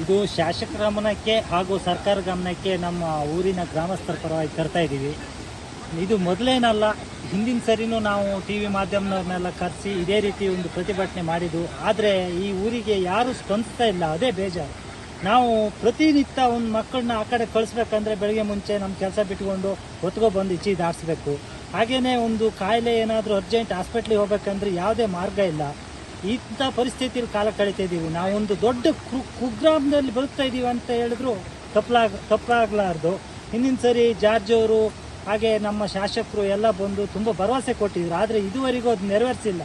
ಇದು ಶಾಸಕರ ಗಮನಕ್ಕೆ ಹಾಗೂ ಸರ್ಕಾರ ಗಮನಕ್ಕೆ ನಮ್ಮ ಊರಿನ ಗ್ರಾಮಸ್ಥರ ಪರವಾಗಿ ತರ್ತಾ ಇದ್ದೀವಿ. ಇದು ಮೊದಲೇನಲ್ಲ, ಹಿಂದಿನ ಸರಿನೂ ನಾವು TV ಮಾಧ್ಯಮದವ್ರನ್ನೆಲ್ಲ ಕರೆಸಿ ಇದೇ ರೀತಿ ಒಂದು ಪ್ರತಿಭಟನೆ ಮಾಡಿದ್ದು. ಆದರೆ ಈ ಊರಿಗೆ ಯಾರೂ ಸ್ಪಂದಿಸ್ತಾ ಇಲ್ಲ, ಅದೇ ಬೇಜಾರು. ನಾವು ಪ್ರತಿನಿತ್ಯ ಒಂದು ಮಕ್ಕಳನ್ನ ಆ ಕಡೆ ಕಳಿಸ್ಬೇಕಂದ್ರೆ ಬೆಳಗ್ಗೆ ಮುಂಚೆ ನಮ್ಮ ಕೆಲಸ ಬಿಟ್ಕೊಂಡು ಹೊತ್ಕೊಬಂದು ಈಚೆ ದಾಟಿಸ್ಬೇಕು. ಹಾಗೆಯೇ ಒಂದು ಕಾಯಿಲೆ ಏನಾದರೂ ಅರ್ಜೆಂಟ್ ಹಾಸ್ಪಿಟ್ಲಿಗೆ ಹೋಗ್ಬೇಕಂದ್ರೆ ಯಾವುದೇ ಮಾರ್ಗ ಇಲ್ಲ. ಇಂಥ ಪರಿಸ್ಥಿತಿಯಲ್ಲಿ ಕಾಲ ಕಳೀತಾ ಇದ್ದೀವಿ. ನಾವೊಂದು ದೊಡ್ಡ ಕುಗ್ರಾಮದಲ್ಲಿ ಬದುಕ್ತಾ ಇದ್ದೀವಿ ಅಂತ ಹೇಳಿದ್ರು ತಪ್ಪಾಗಲಾರ್ದು. ಹಿಂದಿನ ಸರಿ ಜಾರ್ಜ್ ಅವರು ಹಾಗೆ ನಮ್ಮ ಶಾಸಕರು ಎಲ್ಲ ಬಂದು ತುಂಬ ಭರವಸೆ ಕೊಟ್ಟಿದ್ರು. ಆದರೆ ಇದುವರೆಗೂ ಅದು ನೆರವೇರಿಸಿಲ್ಲ.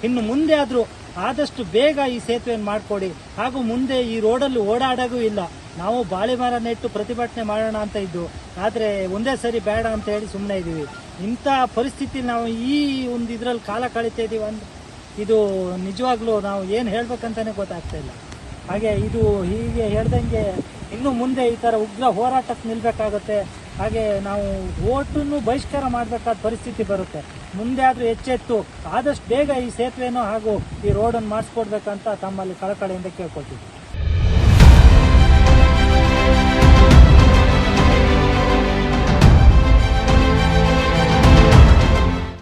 ಇನ್ನು ಮುಂದೆ ಆದರೂ ಆದಷ್ಟು ಬೇಗ ಈ ಸೇತುವೆಯನ್ನು ಮಾಡಿಕೊಡಿ. ಹಾಗೂ ಮುಂದೆ ಈ ರೋಡಲ್ಲಿ ಓಡಾಡೋಗೂ ಇಲ್ಲ. ನಾವು ಬಾಳೆ ಮರ ನೆಟ್ಟು ಪ್ರತಿಭಟನೆ ಮಾಡೋಣ ಅಂತ ಇದ್ದು, ಆದರೆ ಒಂದೇ ಸರಿ ಬೇಡ ಅಂತ ಹೇಳಿ ಸುಮ್ಮನೆ ಇದ್ದೀವಿ. ಇಂಥ ಪರಿಸ್ಥಿತಿ ನಾವು ಈ ಒಂದು ಇದರಲ್ಲಿ ಕಾಲ ಕಳೀತಾ ಇದ್ದೀವಿ ಅಂದ್ರೆ ಇದು ನಿಜವಾಗ್ಲೂ ನಾವು ಏನು ಹೇಳ್ಬೇಕಂತಾನೆ ಗೊತ್ತಾಗ್ತಾ ಇಲ್ಲ. ಹಾಗೆ ಇದು ಹೀಗೆ ಹೇಳ್ದಂಗೆ ಇನ್ನು ಮುಂದೆ ಈ ಥರ ಉಗ್ರ ಹೋರಾಟಕ್ಕೆ ನಿಲ್ಲಬೇಕಾಗುತ್ತೆ. ಹಾಗೆ ನಾವು ಓಟನ್ನು ಬಹಿಷ್ಕಾರ ಮಾಡಬೇಕಾದ ಪರಿಸ್ಥಿತಿ ಬರುತ್ತೆ. ಮುಂದೆ ಆದರೂ ಎಚ್ಚೆತ್ತು ಆದಷ್ಟು ಬೇಗ ಈ ಸೇತುವೆನೋ ಹಾಗೂ ಈ ರೋಡನ್ನು ಮಾಡಿಸ್ಕೊಡ್ಬೇಕಂತ ತಮ್ಮಲ್ಲಿ ಕಳಕಳಿಯಿಂದ ಕೇಳ್ಕೊಳ್ತೀವಿ.